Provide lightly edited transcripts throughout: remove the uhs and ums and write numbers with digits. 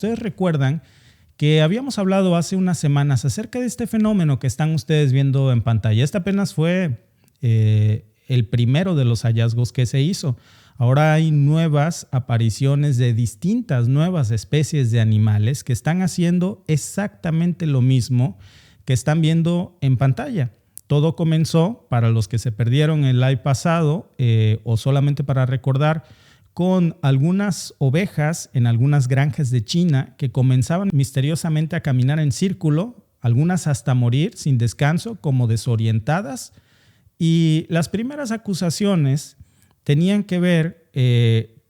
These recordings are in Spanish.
Ustedes recuerdan que habíamos hablado hace unas semanas acerca de este fenómeno que están ustedes viendo en pantalla. Este apenas fue el primero de los hallazgos que se hizo. Ahora hay nuevas apariciones de distintas nuevas especies de animales que están haciendo exactamente lo mismo que están viendo en pantalla. Todo comenzó, para los que se perdieron el live pasado o solamente para recordar, con algunas ovejas en algunas granjas de China que comenzaban misteriosamente a caminar en círculo, algunas hasta morir sin descanso, como desorientadas. Y las primeras acusaciones tenían que ver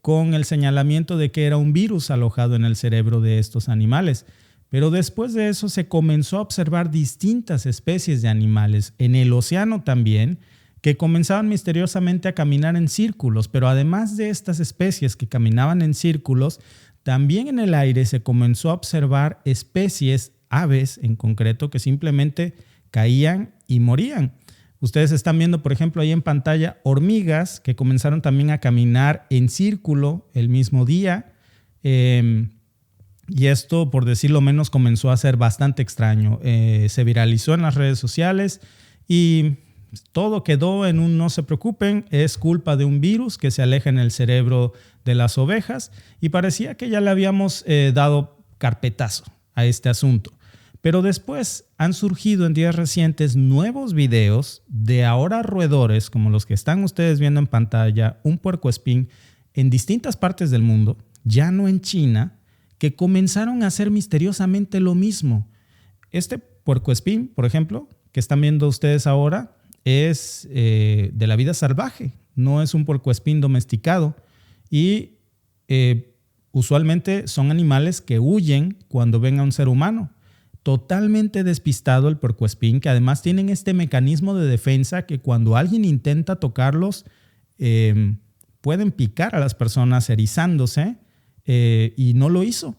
con el señalamiento de que era un virus alojado en el cerebro de estos animales. Pero después de eso se comenzó a observar distintas especies de animales en el océano también, que comenzaban misteriosamente a caminar en círculos, pero además de estas especies que caminaban en círculos, también en el aire se comenzó a observar especies, aves en concreto, que simplemente caían y morían. Ustedes están viendo, por ejemplo, ahí en pantalla, hormigas que comenzaron también a caminar en círculo el mismo día. Y esto, por decirlo menos, comenzó a ser bastante extraño. Se viralizó en las redes sociales y todo quedó en un no se preocupen, es culpa de un virus que se aleja en el cerebro de las ovejas, y parecía que ya le habíamos dado carpetazo a este asunto. Pero después han surgido en días recientes nuevos videos de ahora roedores como los que están ustedes viendo en pantalla, un puercoespín en distintas partes del mundo, ya no en China, que comenzaron a hacer misteriosamente lo mismo. Este puercoespín, por ejemplo, que están viendo ustedes ahora, es de la vida salvaje, no es un puercoespín domesticado y usualmente son animales que huyen cuando ven a un ser humano. Totalmente despistado el puercoespín, que además tienen este mecanismo de defensa que cuando alguien intenta tocarlos pueden picar a las personas erizándose y no lo hizo.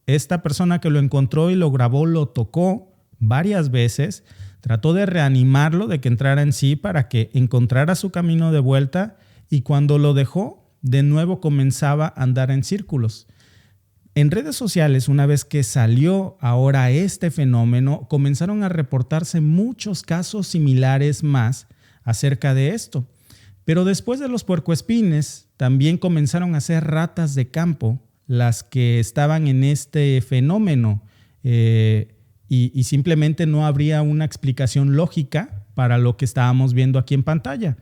Esta persona que lo encontró y lo grabó lo tocó varias veces. Trató de reanimarlo, de que entrara en sí para que encontrara su camino de vuelta, y cuando lo dejó, de nuevo comenzaba a andar en círculos. En redes sociales, una vez que salió ahora este fenómeno, comenzaron a reportarse muchos casos similares más acerca de esto. Pero después de los puercoespines, también comenzaron a ser ratas de campo las que estaban en este fenómeno. Y simplemente no habría una explicación lógica para lo que estábamos viendo aquí en pantalla.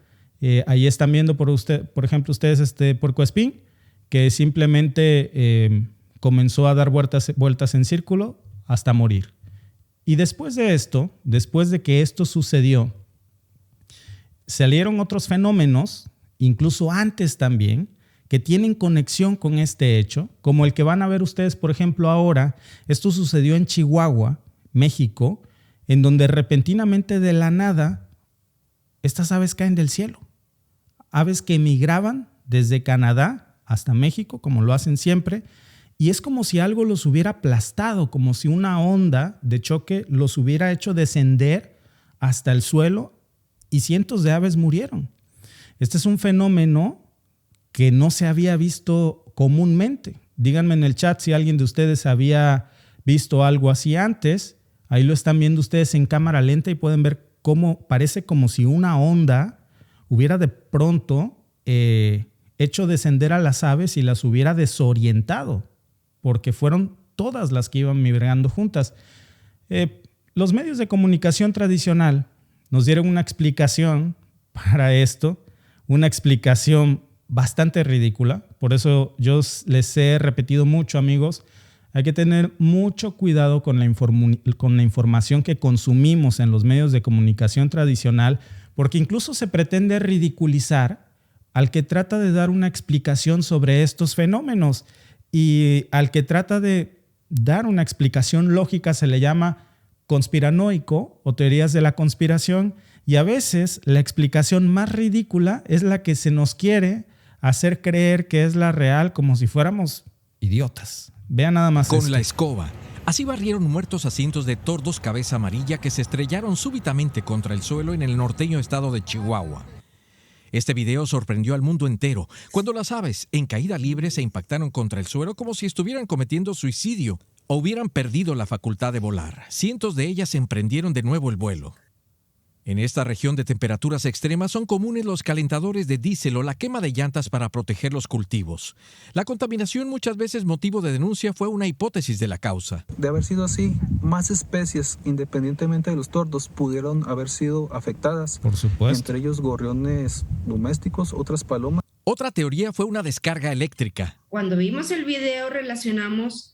Ahí están viendo por ejemplo, ustedes este puercoespín que simplemente comenzó a dar vueltas en círculo hasta morir. Y después de esto, después de que esto sucedió, salieron otros fenómenos, incluso antes también, que tienen conexión con este hecho, como el que van a ver ustedes, por ejemplo, ahora. Esto sucedió en Chihuahua, México, en donde repentinamente de la nada estas aves caen del cielo. Aves que migraban desde Canadá hasta México, como lo hacen siempre, y es como si algo los hubiera aplastado, como si una onda de choque los hubiera hecho descender hasta el suelo, y cientos de aves murieron. Este es un fenómeno que no se había visto comúnmente. Díganme en el chat si alguien de ustedes había visto algo así antes. Ahí lo están viendo ustedes en cámara lenta y pueden ver cómo parece como si una onda hubiera de pronto hecho descender a las aves y las hubiera desorientado, porque fueron todas las que iban migrando juntas. Los medios de comunicación tradicional nos dieron una explicación para esto, una explicación bastante ridícula. Por eso yo les he repetido mucho, amigos, hay que tener mucho cuidado con la información que consumimos en los medios de comunicación tradicional, porque incluso se pretende ridiculizar al que trata de dar una explicación sobre estos fenómenos, y al que trata de dar una explicación lógica se le llama conspiranoico o teorías de la conspiración, y a veces la explicación más ridícula es la que se nos quiere hacer creer que es la real, como si fuéramos idiotas. Vean nada más con esto. La escoba. Así barrieron muertos a cientos de tordos cabeza amarilla que se estrellaron súbitamente contra el suelo en el norteño estado de Chihuahua. Este video sorprendió al mundo entero cuando las aves en caída libre se impactaron contra el suelo como si estuvieran cometiendo suicidio o hubieran perdido la facultad de volar. Cientos de ellas emprendieron de nuevo el vuelo. En esta región de temperaturas extremas son comunes los calentadores de diésel o la quema de llantas para proteger los cultivos. La contaminación, muchas veces motivo de denuncia, fue una hipótesis de la causa. De haber sido así, más especies, independientemente de los tordos, pudieron haber sido afectadas. Por supuesto. Entre ellos gorriones domésticos, otras palomas. Otra teoría fue una descarga eléctrica. Cuando vimos el video relacionamos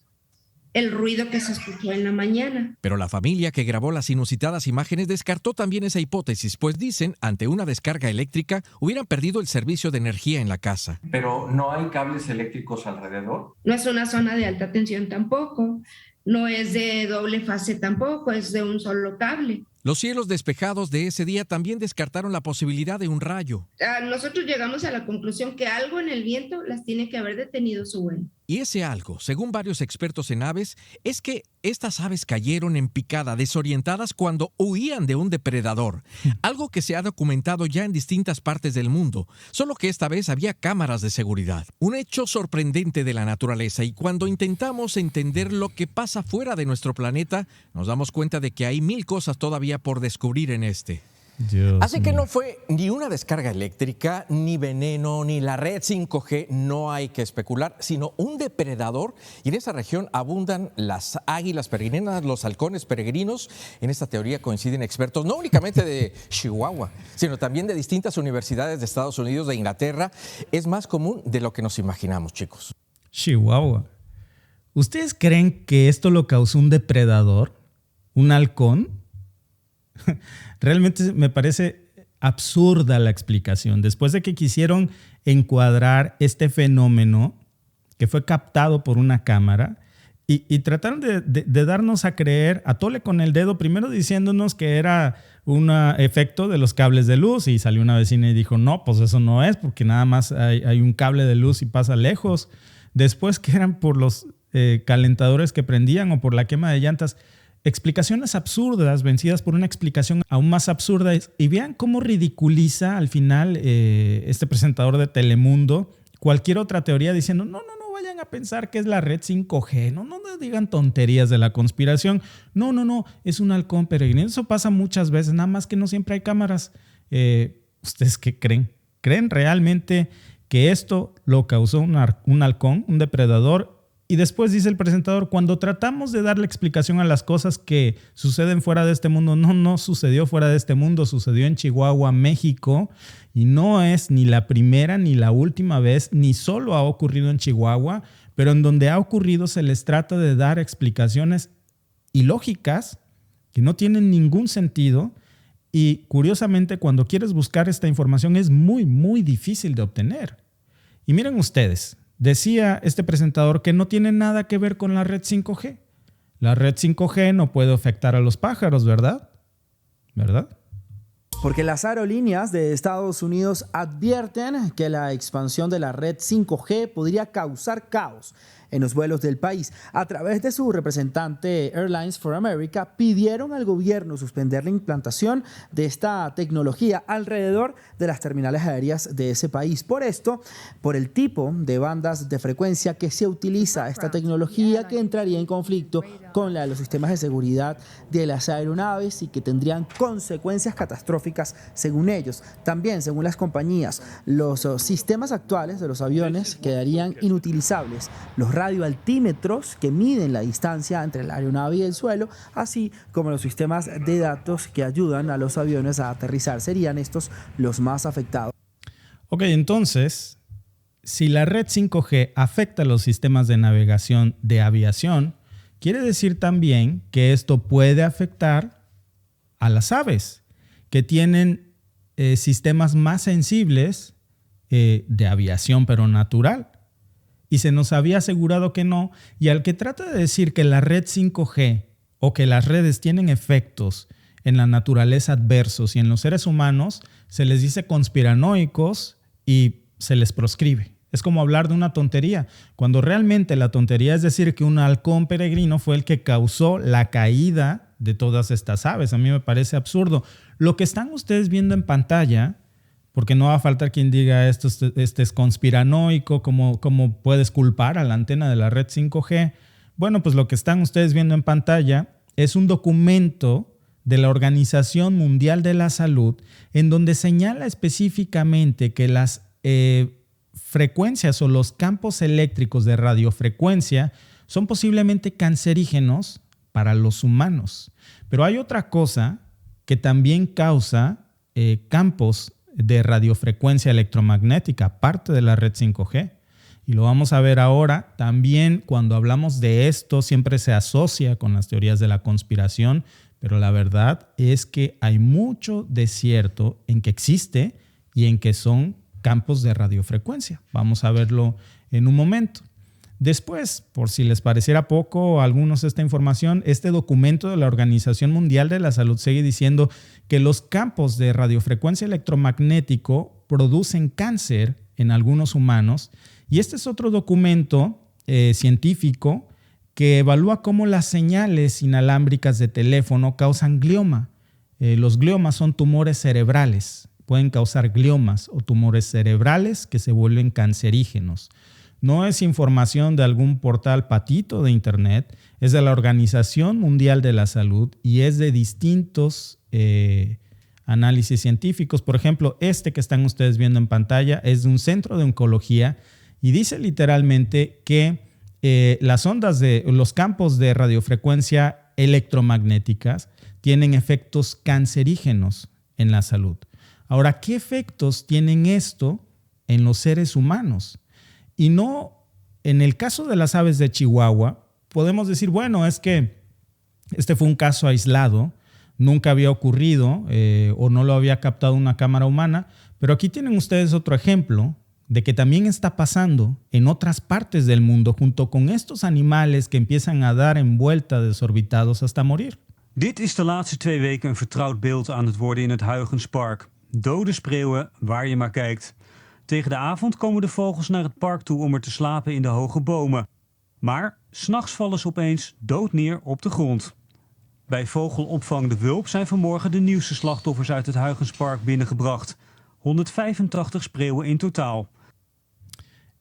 el ruido que se escuchó en la mañana. Pero la familia que grabó las inusitadas imágenes descartó también esa hipótesis, pues dicen, ante una descarga eléctrica, hubieran perdido el servicio de energía en la casa. Pero no hay cables eléctricos alrededor. No es una zona de alta tensión tampoco, no es de doble fase tampoco, es de un solo cable. Los cielos despejados de ese día también descartaron la posibilidad de un rayo. Nosotros llegamos a la conclusión que algo en el viento las tiene que haber detenido su vuelo. Y ese algo, según varios expertos en aves, es que estas aves cayeron en picada, desorientadas cuando huían de un depredador. Algo que se ha documentado ya en distintas partes del mundo, solo que esta vez había cámaras de seguridad. Un hecho sorprendente de la naturaleza, y cuando intentamos entender lo que pasa fuera de nuestro planeta, nos damos cuenta de que hay mil cosas todavía por descubrir en este. Así que no fue ni una descarga eléctrica, ni veneno, ni la red 5G, no hay que especular, sino un depredador. Y en esa región abundan las águilas peregrinas, los halcones peregrinos. En esta teoría coinciden expertos no únicamente de Chihuahua, sino también de distintas universidades de Estados Unidos, de Inglaterra. Es más común de lo que nos imaginamos, chicos. Chihuahua. ¿Ustedes creen que esto lo causó un depredador? ¿Un halcón? Realmente me parece absurda la explicación. Después de que quisieron encuadrar este fenómeno que fue captado por una cámara y trataron de darnos a creer, a tole con el dedo, primero diciéndonos que era un efecto de los cables de luz, y salió una vecina y dijo, no, pues eso no es, porque nada más hay un cable de luz y pasa lejos. Después que eran por los calentadores que prendían o por la quema de llantas. Explicaciones absurdas vencidas por una explicación aún más absurda. Y vean cómo ridiculiza al final este presentador de Telemundo cualquier otra teoría diciendo no vayan a pensar que es la red 5G, no digan tonterías de la conspiración, no, es un halcón peregrino. Eso pasa muchas veces, nada más que no siempre hay cámaras. ¿Ustedes qué creen? ¿Creen realmente que esto lo causó un halcón, un depredador? Y después dice el presentador, cuando tratamos de darle explicación a las cosas que suceden fuera de este mundo, no sucedió fuera de este mundo, sucedió en Chihuahua, México, y no es ni la primera ni la última vez, ni solo ha ocurrido en Chihuahua, pero en donde ha ocurrido se les trata de dar explicaciones ilógicas que no tienen ningún sentido, y curiosamente cuando quieres buscar esta información es muy, muy difícil de obtener. Y miren ustedes, decía este presentador que no tiene nada que ver con la red 5G. La red 5G no puede afectar a los pájaros, ¿verdad? ¿Verdad? Porque las aerolíneas de Estados Unidos advierten que la expansión de la red 5G podría causar caos en los vuelos del país. A través de su representante Airlines for America, pidieron al gobierno suspender la implantación de esta tecnología alrededor de las terminales aéreas de ese país. Por esto, por el tipo de bandas de frecuencia que se utiliza esta tecnología, que entraría en conflicto con la de los sistemas de seguridad de las aeronaves y que tendrían consecuencias catastróficas según ellos. También, según las compañías, los sistemas actuales de los aviones quedarían inutilizables. Los radioaltímetros que miden la distancia entre la aeronave y el suelo, así como los sistemas de datos que ayudan a los aviones a aterrizar, serían estos los más afectados. Ok, entonces, si la red 5G afecta a los sistemas de navegación de aviación, quiere decir también que esto puede afectar a las aves, que tienen sistemas más sensibles de aviación, pero natural. Y se nos había asegurado que no. Y al que trata de decir que la red 5G o que las redes tienen efectos en la naturaleza adversos y en los seres humanos, se les dice conspiranoicos y se les proscribe. Es como hablar de una tontería, cuando realmente la tontería es decir que un halcón peregrino fue el que causó la caída de todas estas aves. A mí me parece absurdo. Lo que están ustedes viendo en pantalla porque no va a faltar quien diga esto es conspiranoico, ¿cómo puedes culpar a la antena de la red 5G? Bueno, pues lo que están ustedes viendo en pantalla es un documento de la Organización Mundial de la Salud en donde señala específicamente que las frecuencias o los campos eléctricos de radiofrecuencia son posiblemente cancerígenos para los humanos. Pero hay otra cosa que también causa campos de radiofrecuencia electromagnética, aparte de la red 5G. Y lo vamos a ver ahora. También cuando hablamos de esto siempre se asocia con las teorías de la conspiración, pero la verdad es que hay mucho de cierto en que existe y en que son campos de radiofrecuencia. Vamos a verlo en un momento. Después, por si les pareciera poco a algunos esta información, este documento de la Organización Mundial de la Salud sigue diciendo que los campos de radiofrecuencia electromagnético producen cáncer en algunos humanos. Y este es otro documento científico que evalúa cómo las señales inalámbricas de teléfono causan glioma. Los gliomas son tumores cerebrales. Pueden causar gliomas o tumores cerebrales que se vuelven cancerígenos. No es información de algún portal patito de internet, es de la Organización Mundial de la Salud y es de distintos análisis científicos. Por ejemplo, este que están ustedes viendo en pantalla es de un centro de oncología y dice literalmente que los campos de radiofrecuencia electromagnéticas tienen efectos cancerígenos en la salud. Ahora, ¿qué efectos tienen esto en los seres humanos? Y no, en el caso de las aves de Chihuahua, podemos decir, bueno, es que este fue un caso aislado, nunca había ocurrido o no lo había captado una cámara humana, pero aquí tienen ustedes otro ejemplo de que también está pasando en otras partes del mundo junto con estos animales que empiezan a dar en vuelta desorbitados hasta morir. Dit is de laatste 2 weken een vertrouwd beeld aan het worden in het Huygenspark. Dode spreeuwen waar je maar kijkt. Tegen de avond komen de vogels naar het park toe om er te slapen in de hoge bomen. Maar 's nachts vallen ze opeens dood neer op de grond. Bij vogelopvang De Wulp zijn vanmorgen de nieuwste slachtoffers uit het Huygenspark binnengebracht. 185 spreeuwen in totaal.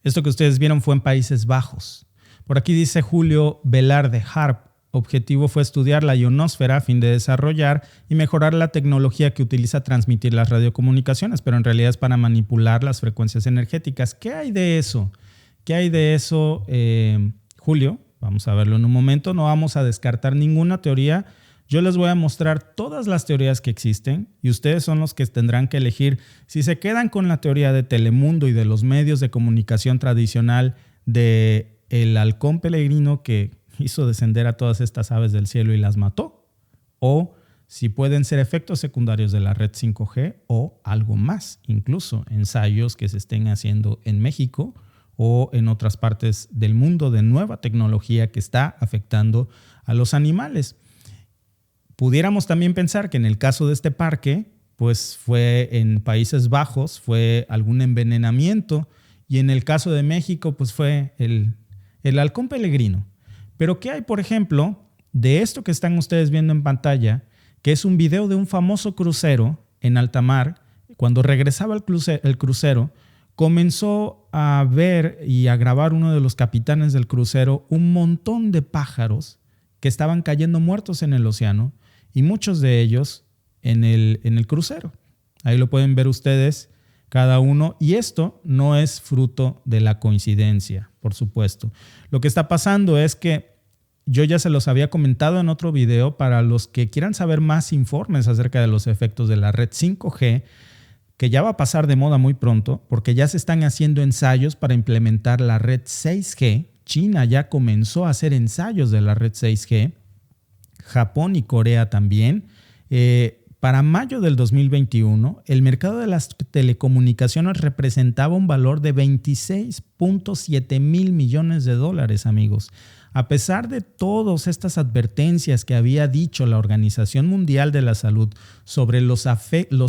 Esto que ustedes vieron fue en Países Bajos. Por aquí dice Julio Velarde Harp. Objetivo fue estudiar la ionosfera a fin de desarrollar y mejorar la tecnología que utiliza transmitir las radiocomunicaciones, pero en realidad es para manipular las frecuencias energéticas. ¿Qué hay de eso? ¿Qué hay de eso, Julio? Vamos a verlo en un momento. No vamos a descartar ninguna teoría. Yo les voy a mostrar todas las teorías que existen y ustedes son los que tendrán que elegir si se quedan con la teoría de Telemundo y de los medios de comunicación tradicional de el halcón peregrino que hizo descender a todas estas aves del cielo y las mató, o si pueden ser efectos secundarios de la red 5G o algo más, incluso ensayos que se estén haciendo en México o en otras partes del mundo de nueva tecnología que está afectando a los animales. Pudiéramos también pensar que en el caso de este parque, pues fue en Países Bajos, fue algún envenenamiento, y en el caso de México, pues fue el halcón peregrino. Pero ¿qué hay, por ejemplo, de esto que están ustedes viendo en pantalla, que es un video de un famoso crucero en alta mar? Cuando regresaba el crucero, comenzó a ver y a grabar uno de los capitanes del crucero un montón de pájaros que estaban cayendo muertos en el océano y muchos de ellos en el crucero. Ahí lo pueden ver ustedes cada uno, y esto no es fruto de la coincidencia, por supuesto. Lo que está pasando es que yo ya se los había comentado en otro video. Para los que quieran saber más informes acerca de los efectos de la red 5G, que ya va a pasar de moda muy pronto, porque ya se están haciendo ensayos para implementar la red 6G. China ya comenzó a hacer ensayos de la red 6G, Japón y Corea también. Para mayo del 2021, el mercado de las telecomunicaciones representaba un valor de 26.7 mil millones de dólares, amigos. A pesar de todas estas advertencias que había dicho la Organización Mundial de la Salud sobre los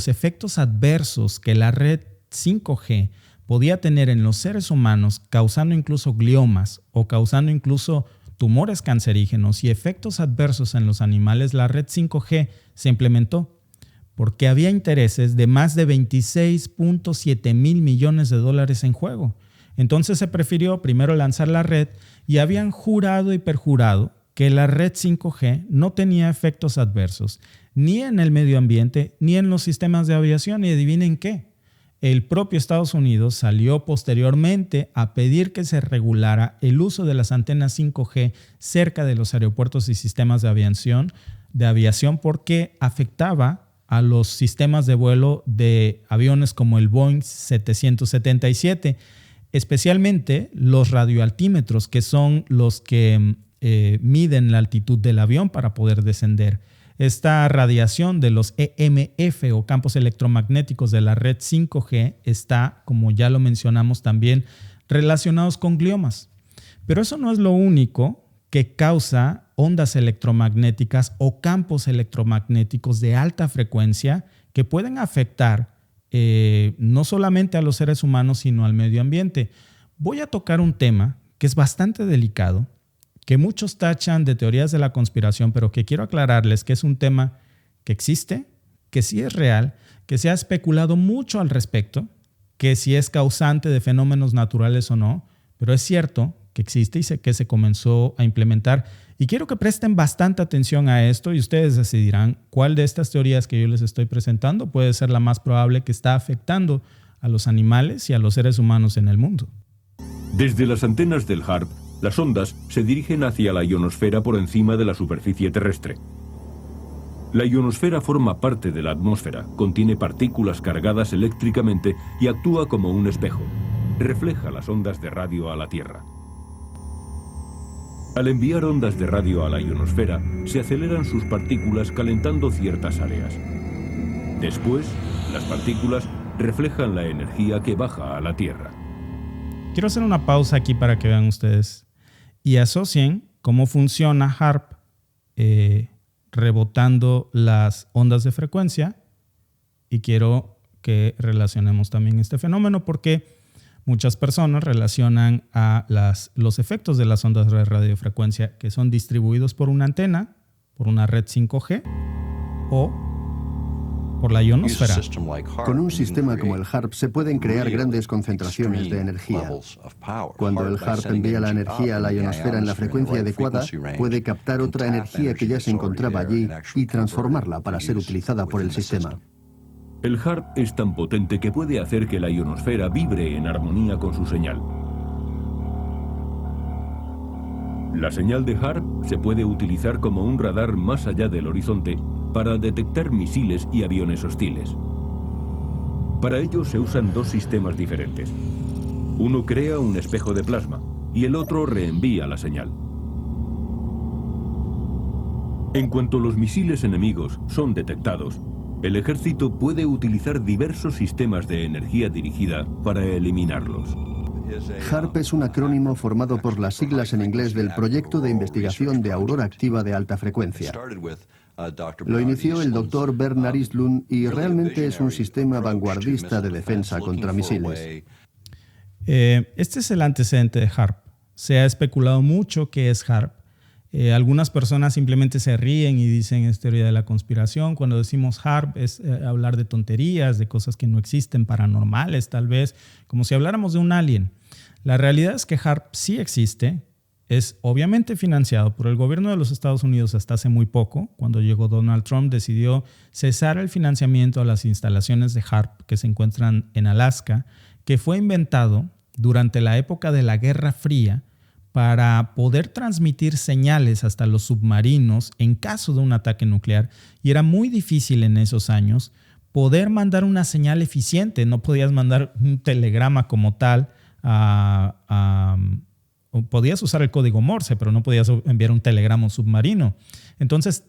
efectos adversos que la red 5G podía tener en los seres humanos, causando incluso gliomas o causando incluso tumores cancerígenos y efectos adversos en los animales, la red 5G se implementó. porque había intereses de más de 26.7 mil millones de dólares en juego. Entonces se prefirió primero lanzar la red y habían jurado y perjurado que la red 5G no tenía efectos adversos ni en el medio ambiente ni en los sistemas de aviación. Y adivinen qué, el propio Estados Unidos salió posteriormente a pedir que se regulara el uso de las antenas 5G cerca de los aeropuertos y sistemas de aviación porque afectaba a los sistemas de vuelo de aviones como el Boeing 777, especialmente los radioaltímetros, que son los que miden la altitud del avión para poder descender. Esta radiación de los EMF o campos electromagnéticos de la red 5G está, como ya lo mencionamos también, relacionados con gliomas. Pero eso no es lo único que causa ondas electromagnéticas o campos electromagnéticos de alta frecuencia que pueden afectar no solamente a los seres humanos, sino al medio ambiente. Voy a tocar un tema que es bastante delicado, que muchos tachan de teorías de la conspiración, pero que quiero aclararles que es un tema que existe, que sí es real, que se ha especulado mucho al respecto, que si es causante de fenómenos naturales o no, pero es cierto que existe y que se comenzó a implementar. Y quiero que presten bastante atención a esto y ustedes decidirán cuál de estas teorías que yo les estoy presentando puede ser la más probable que está afectando a los animales y a los seres humanos en el mundo. Desde las antenas del HAARP, las ondas se dirigen hacia la ionosfera por encima de la superficie terrestre. La ionosfera forma parte de la atmósfera, contiene partículas cargadas eléctricamente y actúa como un espejo. Refleja las ondas de radio a la Tierra. Al enviar ondas de radio a la ionosfera, se aceleran sus partículas calentando ciertas áreas. Después, las partículas reflejan la energía que baja a la Tierra. Quiero hacer una pausa aquí para que vean ustedes y asocien cómo funciona HAARP rebotando las ondas de frecuencia, y quiero que relacionemos también este fenómeno porque muchas personas relacionan a los efectos de las ondas de radiofrecuencia que son distribuidos por una antena, por una red 5G o por la ionosfera. Con un sistema como el HAARP se pueden crear grandes concentraciones de energía. Cuando el HAARP envía la energía a la ionosfera en la frecuencia adecuada, puede captar otra energía que ya se encontraba allí y transformarla para ser utilizada por el sistema. El HAARP es tan potente que puede hacer que la ionosfera vibre en armonía con su señal. La señal de HAARP se puede utilizar como un radar más allá del horizonte para detectar misiles y aviones hostiles. Para ello se usan dos sistemas diferentes. Uno crea un espejo de plasma y el otro reenvía la señal. En cuanto los misiles enemigos son detectados, el ejército puede utilizar diversos sistemas de energía dirigida para eliminarlos. HAARP es un acrónimo formado por las siglas en inglés del Proyecto de Investigación de Aurora Activa de Alta Frecuencia. Lo inició el Dr. Bernard Eastlund y realmente es un sistema vanguardista de defensa contra misiles. Este es el antecedente de HAARP. Se ha especulado mucho qué es HAARP. Algunas personas simplemente se ríen y dicen es teoría de la conspiración. Cuando decimos HAARP es hablar de tonterías, de cosas que no existen, paranormales tal vez, como si habláramos de un alien. La realidad es que HAARP sí existe. Es obviamente financiado por el gobierno de los Estados Unidos hasta hace muy poco. Cuando llegó Donald Trump, decidió cesar el financiamiento a las instalaciones de HAARP que se encuentran en Alaska, que fue inventado durante la época de la Guerra Fría para poder transmitir señales hasta los submarinos en caso de un ataque nuclear. Y era muy difícil en esos años poder mandar una señal eficiente. No podías mandar un telegrama como tal podías usar el código Morse, pero no podías enviar un telegrama submarino. Entonces,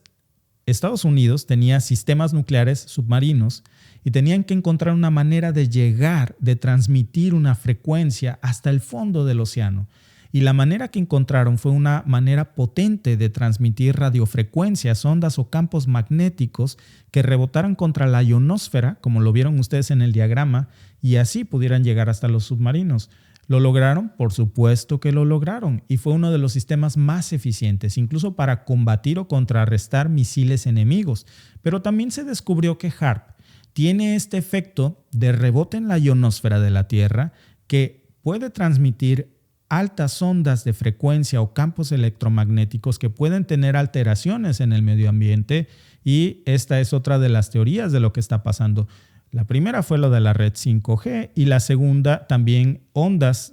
Estados Unidos tenía sistemas nucleares submarinos y tenían que encontrar una manera de llegar, de transmitir una frecuencia hasta el fondo del océano. Y la manera que encontraron fue una manera potente de transmitir radiofrecuencias, ondas o campos magnéticos que rebotaran contra la ionosfera, como lo vieron ustedes en el diagrama, y así pudieran llegar hasta los submarinos. ¿Lo lograron? Por supuesto que lo lograron y fue uno de los sistemas más eficientes, incluso para combatir o contrarrestar misiles enemigos. Pero también se descubrió que HAARP tiene este efecto de rebote en la ionosfera de la Tierra que puede transmitir altas ondas de frecuencia o campos electromagnéticos que pueden tener alteraciones en el medio ambiente, y esta es otra de las teorías de lo que está pasando. La primera fue lo de la red 5G y la segunda también ondas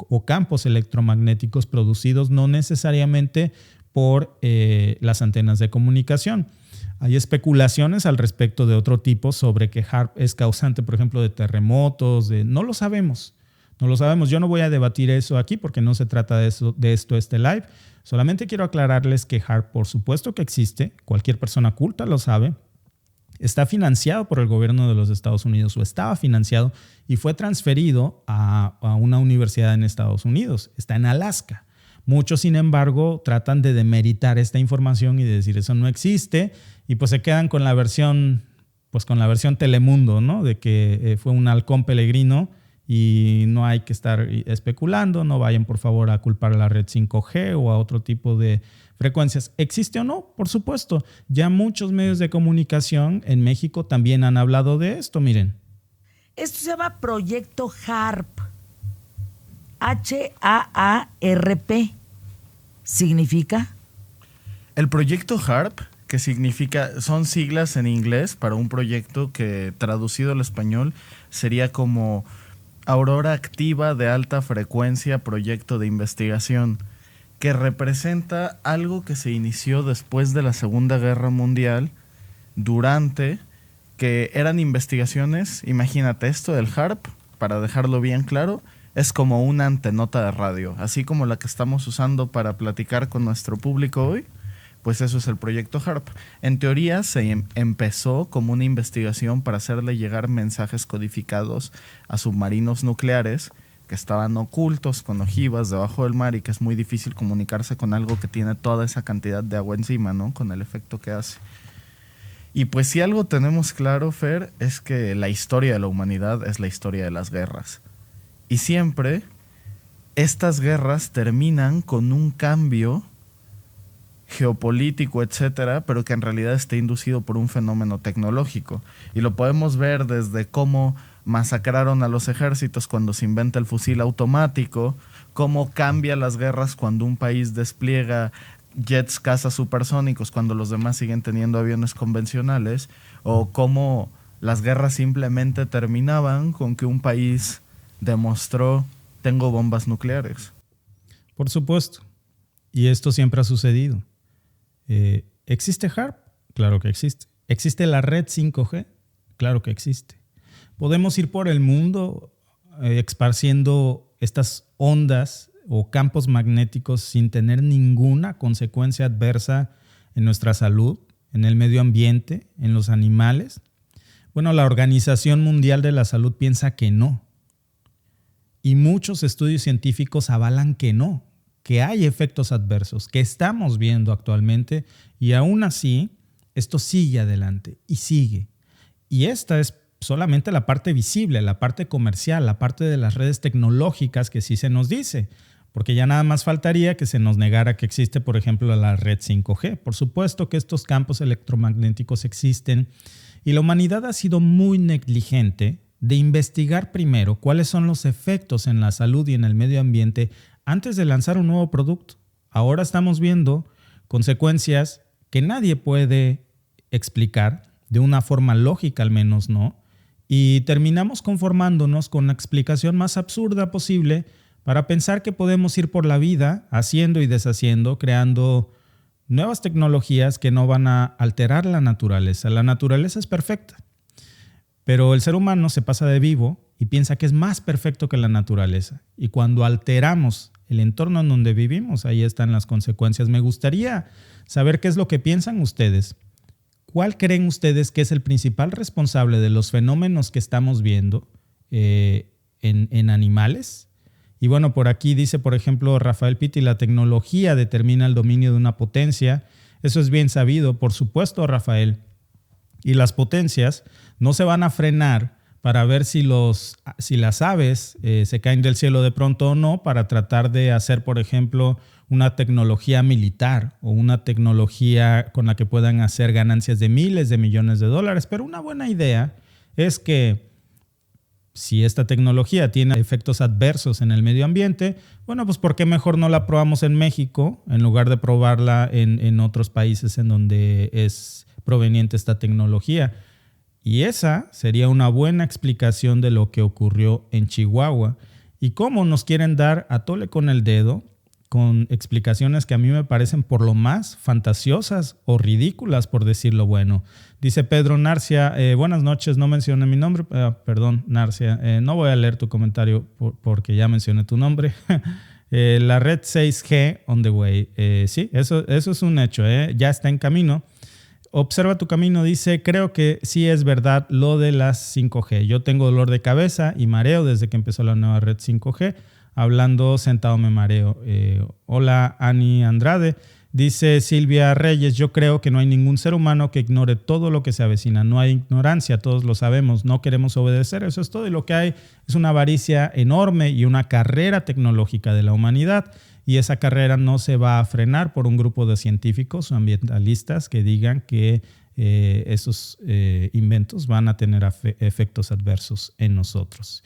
o campos electromagnéticos producidos no necesariamente por las antenas de comunicación. Hay especulaciones al respecto de otro tipo sobre que HAARP es causante, por ejemplo, de terremotos. No lo sabemos. No lo sabemos. Yo no voy a debatir eso aquí porque no se trata de esto este live. Solamente quiero aclararles que HAARP, por supuesto que existe. Cualquier persona culta lo sabe. Está financiado por el gobierno de los Estados Unidos, o estaba financiado, y fue transferido a una universidad en Estados Unidos. Está en Alaska. Muchos, sin embargo, tratan de demeritar esta información y de decir eso no existe, y pues se quedan con la versión Telemundo, ¿no? De que fue un halcón peregrino y no hay que estar especulando. No vayan, por favor, a culpar a la red 5G o a otro tipo de frecuencias. ¿Existe o no? Por supuesto. Ya muchos medios de comunicación en México también han hablado de esto. Miren. Esto se llama Proyecto HAARP. H-A-A-R-P. ¿Significa? El proyecto HAARP, que significa, son siglas en inglés para un proyecto que traducido al español sería como Aurora Activa de Alta Frecuencia Proyecto de Investigación, que representa algo que se inició después de la Segunda Guerra Mundial, que eran investigaciones. Imagínate esto del HAARP, para dejarlo bien claro, es como una antenota de radio, así como la que estamos usando para platicar con nuestro público hoy. Pues eso es el proyecto HAARP. En teoría se empezó como una investigación para hacerle llegar mensajes codificados a submarinos nucleares que estaban ocultos con ojivas debajo del mar y que es muy difícil comunicarse con algo que tiene toda esa cantidad de agua encima, ¿no? Con el efecto que hace. Y pues si algo tenemos claro, Fer, es que la historia de la humanidad es la historia de las guerras. Y siempre estas guerras terminan con un cambio geopolítico, etcétera, pero que en realidad está inducido por un fenómeno tecnológico. Y lo podemos ver desde cómo masacraron a los ejércitos cuando se inventa el fusil automático, cómo cambia las guerras cuando un país despliega jets caza supersónicos cuando los demás siguen teniendo aviones convencionales, o cómo las guerras simplemente terminaban con que un país demostró: tengo bombas nucleares. Por supuesto. Y esto siempre ha sucedido. ¿Existe HAARP? Claro que existe. ¿Existe la red 5G? Claro que existe. Podemos ir por el mundo esparciendo estas ondas o campos magnéticos sin tener ninguna consecuencia adversa en nuestra salud, en el medio ambiente, en los animales. Bueno, la Organización Mundial de la Salud piensa que no. Y muchos estudios científicos avalan que no, que hay efectos adversos, que estamos viendo actualmente, y aún así esto sigue adelante y sigue. Y esta es solamente la parte visible, la parte comercial, la parte de las redes tecnológicas que sí se nos dice, porque ya nada más faltaría que se nos negara que existe, por ejemplo, la red 5G. Por supuesto que estos campos electromagnéticos existen y la humanidad ha sido muy negligente de investigar primero cuáles son los efectos en la salud y en el medio ambiente antes de lanzar un nuevo producto. Ahora estamos viendo consecuencias que nadie puede explicar de una forma lógica, al menos no, y terminamos conformándonos con la explicación más absurda posible para pensar que podemos ir por la vida haciendo y deshaciendo, creando nuevas tecnologías que no van a alterar la naturaleza. La naturaleza es perfecta, pero el ser humano se pasa de vivo y piensa que es más perfecto que la naturaleza. Y cuando alteramos el entorno en donde vivimos, ahí están las consecuencias. Me gustaría saber qué es lo que piensan ustedes. ¿Cuál creen ustedes que es el principal responsable de los fenómenos que estamos viendo en animales? Y bueno, por aquí dice, por ejemplo, Rafael Pitti, la tecnología determina el dominio de una potencia. Eso es bien sabido, por supuesto, Rafael. Y las potencias no se van a frenar para ver si las aves se caen del cielo de pronto o no, para tratar de hacer, por ejemplo, una tecnología militar o una tecnología con la que puedan hacer ganancias de miles de millones de dólares. Pero una buena idea es que si esta tecnología tiene efectos adversos en el medio ambiente, bueno, pues ¿por qué mejor no la probamos en México en lugar de probarla en otros países en donde es proveniente esta tecnología? Y esa sería una buena explicación de lo que ocurrió en Chihuahua y cómo nos quieren dar a tole con el dedo con explicaciones que a mí me parecen por lo más fantasiosas o ridículas, por decirlo bueno. Dice Pedro Narcia, buenas noches, no mencioné mi nombre. Perdón, Narcia, no voy a leer tu comentario porque ya mencioné tu nombre. La red 6G on the way. Sí, eso es un hecho, ya está en camino. Observa tu camino, dice, creo que sí es verdad lo de las 5G. Yo tengo dolor de cabeza y mareo desde que empezó la nueva red 5G. Hablando sentado me mareo. Hola, Ani Andrade. Dice Silvia Reyes, yo creo que no hay ningún ser humano que ignore todo lo que se avecina. No hay ignorancia, todos lo sabemos, no queremos obedecer, eso es todo. Y lo que hay es una avaricia enorme y una carrera tecnológica de la humanidad. Y esa carrera no se va a frenar por un grupo de científicos o ambientalistas que digan que esos inventos van a tener efectos adversos en nosotros.